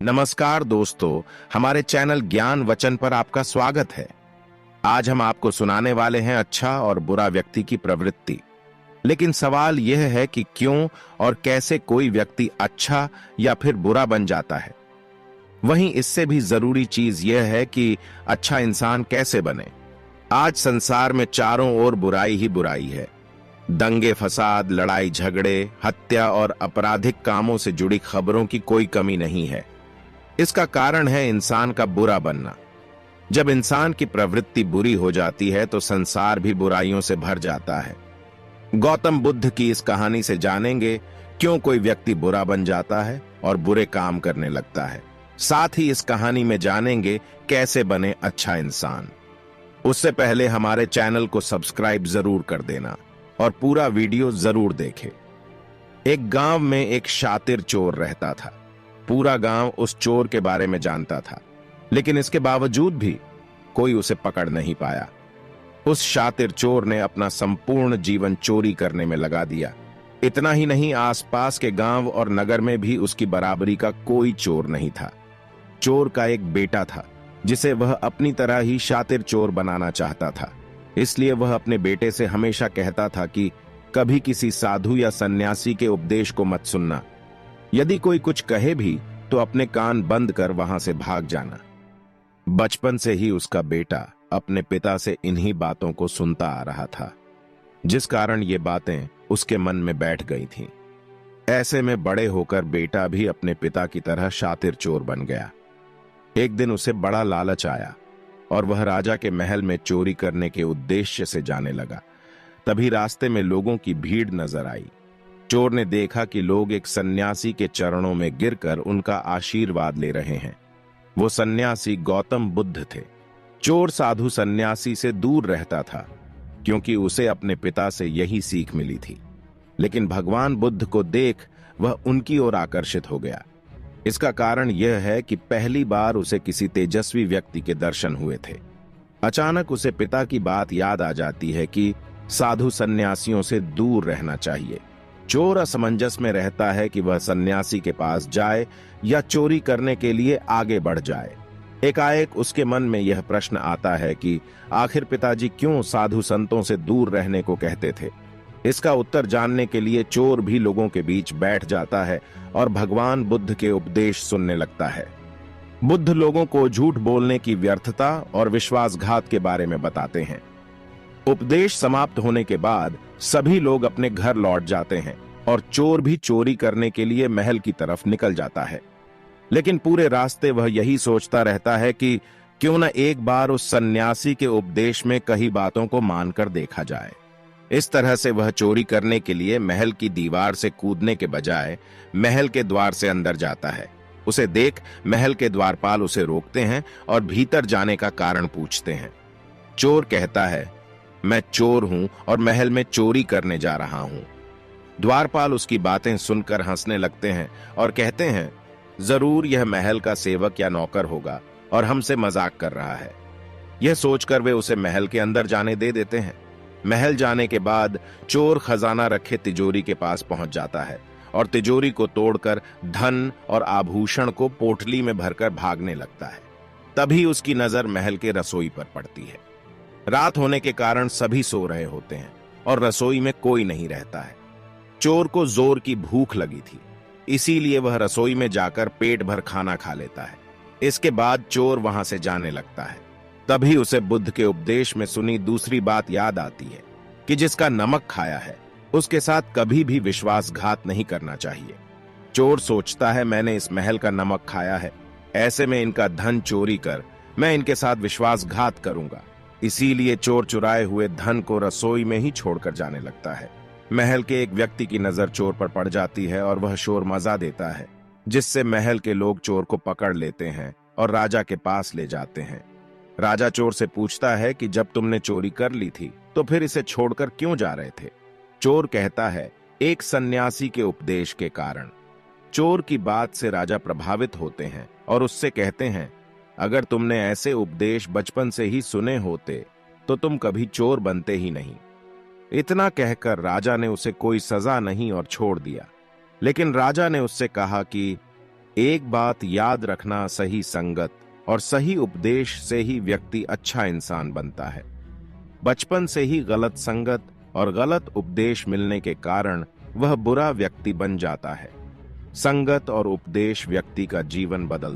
नमस्कार दोस्तों, हमारे चैनल ज्ञान वचन पर आपका स्वागत है। आज हम आपको सुनाने वाले हैं अच्छा और बुरा व्यक्ति की प्रवृत्ति। लेकिन सवाल यह है कि क्यों और कैसे कोई व्यक्ति अच्छा या फिर बुरा बन जाता है। वहीं इससे भी जरूरी चीज यह है कि अच्छा इंसान कैसे बने। आज संसार में चारों ओर बुराई ही बुराई है। दंगे फसाद, लड़ाई झगड़े, हत्या और आपराधिक कामों से जुड़ी खबरों की कोई कमी नहीं है। इसका कारण है इंसान का बुरा बनना। जब इंसान की प्रवृत्ति बुरी हो जाती है तो संसार भी बुराइयों से भर जाता है। गौतम बुद्ध की इस कहानी से जानेंगे क्यों कोई व्यक्ति बुरा बन जाता है और बुरे काम करने लगता है। साथ ही इस कहानी में जानेंगे कैसे बने अच्छा इंसान। उससे पहले हमारे चैनल को सब्सक्राइब जरूर कर देना और पूरा वीडियो जरूर देखें। एक गांव में एक शातिर चोर रहता था। पूरा गांव उस चोर के बारे में जानता था, लेकिन इसके बावजूद भी कोई उसे पकड़ नहीं पाया। उस शातिर चोर ने अपना संपूर्ण जीवन चोरी करने में लगा दिया। इतना ही नहीं, आसपास के गांव और नगर में भी उसकी बराबरी का कोई चोर नहीं था। चोर का एक बेटा था जिसे वह अपनी तरह ही शातिर चोर बनाना चाहता था। इसलिए वह अपने बेटे से हमेशा कहता था कि कभी किसी साधु या सन्यासी के उपदेश को मत सुनना। यदि कोई कुछ कहे भी तो अपने कान बंद कर वहां से भाग जाना। बचपन से ही उसका बेटा अपने पिता से इन्हीं बातों को सुनता आ रहा था, जिस कारण ये बातें उसके मन में बैठ गई थीं। ऐसे में बड़े होकर बेटा भी अपने पिता की तरह शातिर चोर बन गया। एक दिन उसे बड़ा लालच आया और वह राजा के महल में चोरी करने के उद्देश्य से जाने लगा। तभी रास्ते में लोगों की भीड़ नजर आई। चोर ने देखा कि लोग एक सन्यासी के चरणों में गिरकर उनका आशीर्वाद ले रहे हैं। वो सन्यासी गौतम बुद्ध थे। चोर साधु सन्यासी से दूर रहता था क्योंकि उसे अपने पिता से यही सीख मिली थी। लेकिन भगवान बुद्ध को देख वह उनकी ओर आकर्षित हो गया। इसका कारण यह है कि पहली बार उसे किसी तेजस्वी व्यक्ति के दर्शन हुए थे। अचानक उसे पिता की बात याद आ जाती है कि साधु सन्यासियों से दूर रहना चाहिए। चोर असमंजस में रहता है कि वह सन्यासी के पास जाए या चोरी करने के लिए आगे बढ़ जाए। एकाएक उसके मन में यह प्रश्न आता है कि आखिर पिताजी क्यों साधु संतों से दूर रहने को कहते थे। इसका उत्तर जानने के लिए चोर भी लोगों के बीच बैठ जाता है और भगवान बुद्ध के उपदेश सुनने लगता है। बुद्ध लोगों को झूठ बोलने की व्यर्थता और विश्वासघात के बारे में बताते हैं। उपदेश समाप्त होने के बाद सभी लोग अपने घर लौट जाते हैं और चोर भी चोरी करने के लिए महल की तरफ निकल जाता है। लेकिन पूरे रास्ते वह यही सोचता रहता है कि क्यों न एक बार उस सन्यासी के उपदेश में कही बातों को मानकर देखा जाए। इस तरह से वह चोरी करने के लिए महल की दीवार से कूदने के बजाय महल के द्वार से अंदर जाता है। उसे देख महल के द्वारपाल उसे रोकते हैं और भीतर जाने का कारण पूछते हैं। चोर कहता है, मैं चोर हूं और महल में चोरी करने जा रहा हूं। द्वारपाल उसकी बातें सुनकर हंसने लगते हैं और कहते हैं, जरूर यह महल का सेवक या नौकर होगा और हमसे मजाक कर रहा है। यह सोचकर वे उसे महल के अंदर जाने दे देते हैं। महल जाने के बाद चोर खजाना रखे तिजोरी के पास पहुंच जाता है और तिजोरी को तोड़कर धन और आभूषण को पोटली में भरकर भागने लगता है। तभी उसकी नजर महल के रसोई पर पड़ती है। रात होने के कारण सभी सो रहे होते हैं और रसोई में कोई नहीं रहता है। चोर को जोर की भूख लगी थी, इसीलिए वह रसोई में जाकर पेट भर खाना खा लेता है। इसके बाद चोर वहां से जाने लगता है। तभी उसे बुद्ध के उपदेश में सुनी दूसरी बात याद आती है कि जिसका नमक खाया है उसके साथ कभी भी विश्वासघात नहीं करना चाहिए। चोर सोचता है, मैंने इस महल का नमक खाया है, ऐसे में इनका धन चोरी कर मैं इनके साथ विश्वासघात करूंगा। इसीलिए चोर चुराए हुए धन को रसोई में ही छोड़कर जाने लगता है। महल के एक व्यक्ति की नजर चोर पर पड़ जाती है और वह शोर मचा देता है, जिससे महल के लोग चोर को पकड़ लेते हैं और राजा के पास ले जाते हैं। राजा चोर से पूछता है कि जब तुमने चोरी कर ली थी तो फिर इसे छोड़कर क्यों जा रहे थे। चोर कहता है, एक सन्यासी के उपदेश के कारण। चोर की बात से राजा प्रभावित होते हैं और उससे कहते हैं, अगर तुमने ऐसे उपदेश बचपन से ही सुने होते तो तुम कभी चोर बनते ही नहीं। इतना कहकर राजा ने उसे कोई सजा नहीं और छोड़ दिया। लेकिन राजा ने उससे कहा कि एक बात याद रखना, सही संगत और सही उपदेश से ही व्यक्ति अच्छा इंसान बनता है। बचपन से ही गलत संगत और गलत उपदेश मिलने के कारण वह बुरा व्यक्ति बन जाता है। संगत और उपदेश व्यक्ति का जीवन बदल देता है।